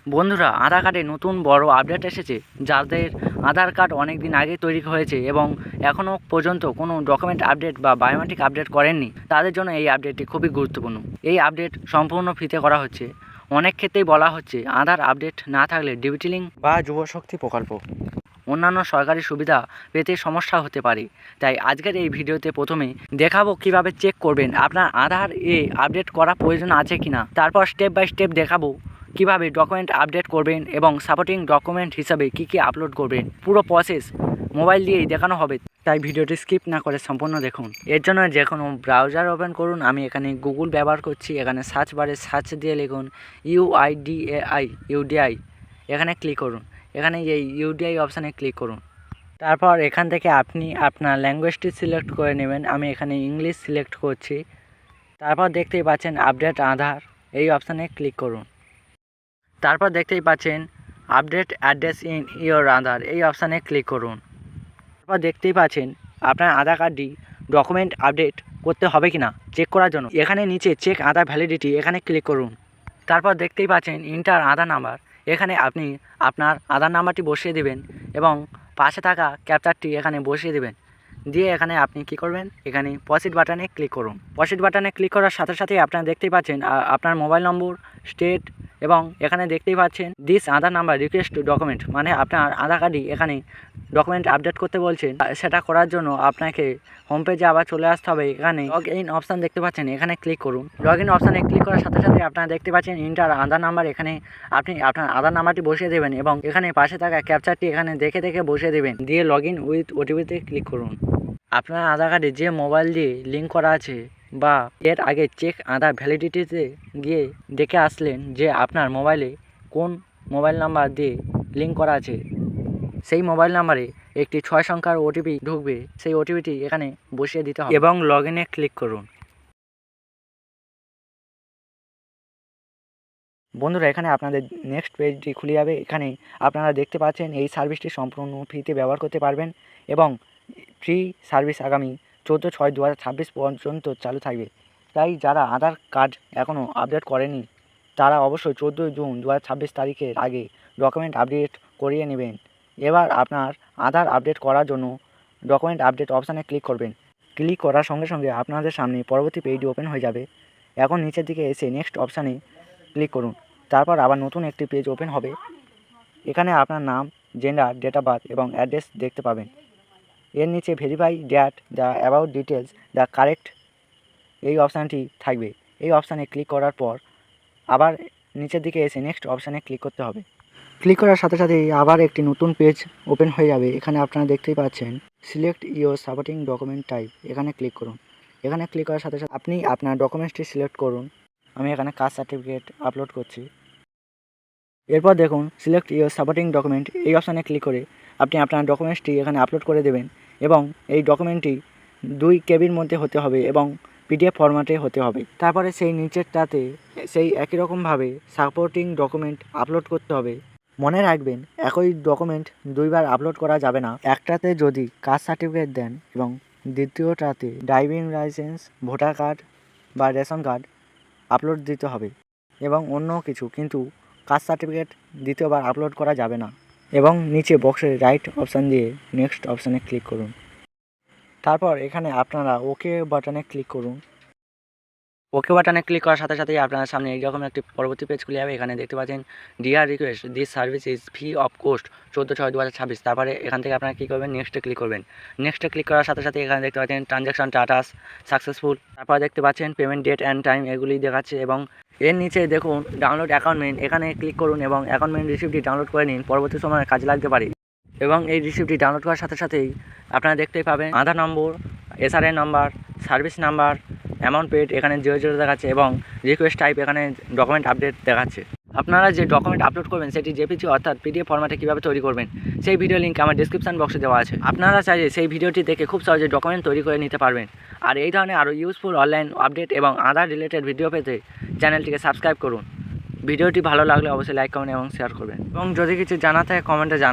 বন্ধুরা, আধার কার্ডে নতুন বড় আপডেট এসেছে। যাদের আধার কার্ড অনেক দিন আগে তৈরি হয়েছে এবং এখনও পর্যন্ত কোনো ডকুমেন্ট আপডেট বা বায়োমেট্রিক আপডেট করেননি, তাদের জন্য এই আপডেটটি খুবই গুরুত্বপূর্ণ। এই আপডেট সম্পূর্ণ ফ্রিতে করা হচ্ছে। অনেক ক্ষেত্রেই বলা হচ্ছে আধার আপডেট না থাকলে ডিবিটি লিঙ্ক বা যুবশক্তি প্রকল্প অন্যান্য সরকারি সুবিধা পেতে সমস্যা হতে পারে। তাই আজকের এই ভিডিওতে প্রথমে দেখাবো কিভাবে চেক করবেন আপনার আধার আপডেট করা প্রয়োজন আছে কিনা। তারপর স্টেপ বাই স্টেপ দেখাবো কিভাবে ডকুমেন্ট আপডেট করবেন এবং সাপোর্টিং ডকুমেন্ট হিসাবে কি কি আপলোড করবেন। পুরো প্রসেস মোবাইল দিয়েই দেখানো হবে, তাই ভিডিওটি স্কিপ না করে সম্পূর্ণ দেখুন। এর জন্য যে কোনো ব্রাউজার ওপেন করুন। আমি এখানে গুগল ব্যবহার করছি। এখানে সার্চ বারে সার্চ দিয়ে লিখুন ইউডিআই, এখানে ক্লিক করুন। এখানে এই ইউডিআই অপশানে ক্লিক করুন। তারপর এখান থেকে আপনি আপনার ল্যাঙ্গুয়েজটি সিলেক্ট করে নেবেন। আমি এখানে ইংলিশ সিলেক্ট করছি। তারপর দেখতেই পাচ্ছেন আপডেট আধার, এই অপশানে ক্লিক করুন। তারপর দেখতেই পাচ্ছেন আপডেট অ্যাড্রেস ইন ইওর আধার, এই অপশানে ক্লিক করুন। তারপর দেখতেই পাচ্ছেন আপনার আধার কার্ডটি ডকুমেন্ট আপডেট করতে হবে কিনা চেক করার জন্য এখানে নিচে চেক আধার ভ্যালিডিটি, এখানে ক্লিক করুন। তারপর দেখতেই পাচ্ছেন ইন্টার আধার নাম্বার, এখানে আপনি আপনার আধার নাম্বারটি বসিয়ে দেবেন এবং পাশে থাকা ক্যাপচারটি এখানে বসিয়ে দেবেন। দিয়ে এখানে আপনি কি করবেন, এখানে প্রসিড বাটনে ক্লিক করুন। প্রসিড বাটনে ক্লিক করার সাথে সাথেই আপনারা দেখতেই পাচ্ছেন আপনার মোবাইল নম্বর, স্টেট এবং এখানে দেখতেই পাচ্ছেন this Aadhaar number request document, মানে আপনার আধার কার্ডই এখানে ডকুমেন্ট আপডেট করতে বলছেন। সেটা করার জন্য আপনাকে হোম পেজে আবার চলে আসতে হবে। এখানে লগ ইন অপশান দেখতে পাচ্ছেন, এখানে ক্লিক করুন। লগ ইন অপশানে ক্লিক করার সাথে সাথে আপনারা দেখতে পাচ্ছেন ইন্টার আধার নাম্বার, এখানে আপনি আপনার আধার নাম্বারটি বসিয়ে দেবেন এবং এখানে পাশে থাকা ক্যাপচারটি এখানে দেখে দেখে বসিয়ে দেবেন। দিয়ে লগ ইন উইথ ওটিপিতে ক্লিক করুন। আপনার আধার কার্ডে যে মোবাইল দিয়ে লিঙ্ক করা আছে বা এর আগে চেক আধার ভ্যালিডিটিতে গিয়ে দেখে আসলেন যে আপনার মোবাইলে কোন মোবাইল নাম্বার দিয়ে লিঙ্ক করা আছে, সেই মোবাইল নাম্বারে একটি 6 সংখ্যার ওটিপি ঢুকবে। সেই ওটিপিটি এখানে বসিয়ে দিতে হবে এবং লগ ইনে ক্লিক করুন। বন্ধুরা, এখানে আপনাদের নেক্সট পেজটি খুলে যাবে। এখানে আপনারা দেখতে পাচ্ছেন এই সার্ভিসটি সম্পূর্ণ ফ্রিতে ব্যবহার করতে পারবেন এবং ফ্রি সার্ভিস আগামী 14/6/2026 পর্যন্ত চালু থাকবে। তাই যারা আধার কার্ড এখনও আপডেট করেনি তারা অবশ্যই 14 জুন 2026 তারিখের আগে ডকুমেন্ট আপডেট করিয়ে নেবেন। এবার আপনার আধার আপডেট করার জন্য ডকুমেন্ট আপডেট অপশানে ক্লিক করবেন। ক্লিক করার সঙ্গে সঙ্গে আপনাদের সামনে পরবর্তী পেজটি ওপেন হয়ে যাবে। এখন নিচের দিকে এসে নেক্সট অপশানে ক্লিক করুন। তারপর আবার নতুন একটি পেজ ওপেন হবে। এখানে আপনার নাম, জেন্ডার, ডেট অফ বার্থ এবং অ্যাড্রেস দেখতে পাবেন। এর নিচে verify that the about details the correct, এই অপশানটি থাকবে। এই অপশানে ক্লিক করার পর আবার নিচের দিকে এসে নেক্সট অপশানে ক্লিক করতে হবে। ক্লিক করার সাথে সাথেই আবার একটি নতুন পেজ ওপেন হয়ে যাবে। এখানে আপনারা দেখতেই পাচ্ছেন select your supporting document type, এখানে ক্লিক করুন। এখানে ক্লিক করার সাথে সাথে আপনি আপনার ডকুমেন্টসটি সিলেক্ট করুন। আমি এখানে কাস্ট সার্টিফিকেট আপলোড করছি। এরপর দেখুন সিলেক্ট ইওর সাপোর্টিং ডকুমেন্ট, এই অপশানে ক্লিক করে আপনি আপনার ডকুমেন্টসটি এখানে আপলোড করে দেবেন এবং এই ডকুমেন্টটি 2 কেবির মধ্যে হতে হবে এবং পিডিএফ ফরম্যাটে হতে হবে। তারপরে সেই নিচেরটাতে সেই একই রকমভাবে সাপোর্টিং ডকুমেন্ট আপলোড করতে হবে। মনে রাখবেন একই ডকুমেন্ট দুইবার আপলোড করা যাবে না। একটাতে যদি কাস্ট সার্টিফিকেট দেন এবং দ্বিতীয়টাতে ড্রাইভিং লাইসেন্স, ভোটার কার্ড বা রেশন কার্ড আপলোড দিতে হবে এবং অন্য কিছু, কিন্তু কাস্ট সার্টিফিকেট দ্বিতীয়বার আপলোড করা যাবে না। এবং নিচে বক্সে রাইট অপশান দিয়ে নেক্সট অপশানে ক্লিক করুন। তারপর এখানে আপনারা ওকে বাটনে ক্লিক করুন। ওকে বাটনে ক্লিক করার সাথে সাথেই আপনার সামনে এইরকম একটি পরবর্তী পেজ খুলে যাবে। এখানে দেখতে পাচ্ছেন dear request this service is free of cost 14/6/2026। তারপরে এখান থেকে আপনারা কী করবেন, নেক্সটে ক্লিক করবেন। নেক্সটে ক্লিক করার সাথে সাথে এখানে দেখতে পাচ্ছেন ট্রানজ্যাকশন স্ট্যাটাস সাকসেসফুল। তারপর দেখতে পাচ্ছেন পেমেন্ট ডেট অ্যান্ড টাইম, এগুলি দেখাচ্ছে। এবং এর নিচে দেখুন ডাউনলোড অ্যাকাউন্টমেন্ট, এখানে ক্লিক করুন এবং অ্যাকাউন্টমেন্ট রিসিপ্টটি ডাউনলোড করে নিন, পরবর্তী সময়ে কাজে লাগতে পারে। এবং এই রিসিপ্টটি ডাউনলোড করার সাথে সাথেই আপনারা দেখতেই পাবেন Aadhaar number, SRI number, service number, amount paid এখানে 00 দেখাচ্ছে এবং রিকোয়েস্ট টাইপ এখানে ডকুমেন্ট আপডেট দেখাচ্ছে। আপনারা যে ডকুমেন্ট আপলোড করবেন সেটি জেপিজি অর্থাৎ পিডিএফ ফরম্যাটে কীভাবে তৈরি করবেন সেই ভিডিও লিঙ্ক আমার ডিসক্রিপশন বক্সে দেওয়া আছে। আপনারা চাইলে সেই ভিডিওটি দেখে খুব সহজে ডকুমেন্ট তৈরি করে নিতে পারবেন। আর এই ধরনের আরও ইউজফুল অনলাইন আপডেট এবং আধার রিলেটেড ভিডিও পেতে চ্যানেলটিকে সাবস্ক্রাইব করুন। ভিডিওটি ভালো লাগলে অবশ্যই লাইক, কমেন্ট এবং শেয়ার করবেন এবং যদি কিছু জানা থাকে কমেন্টে জানান।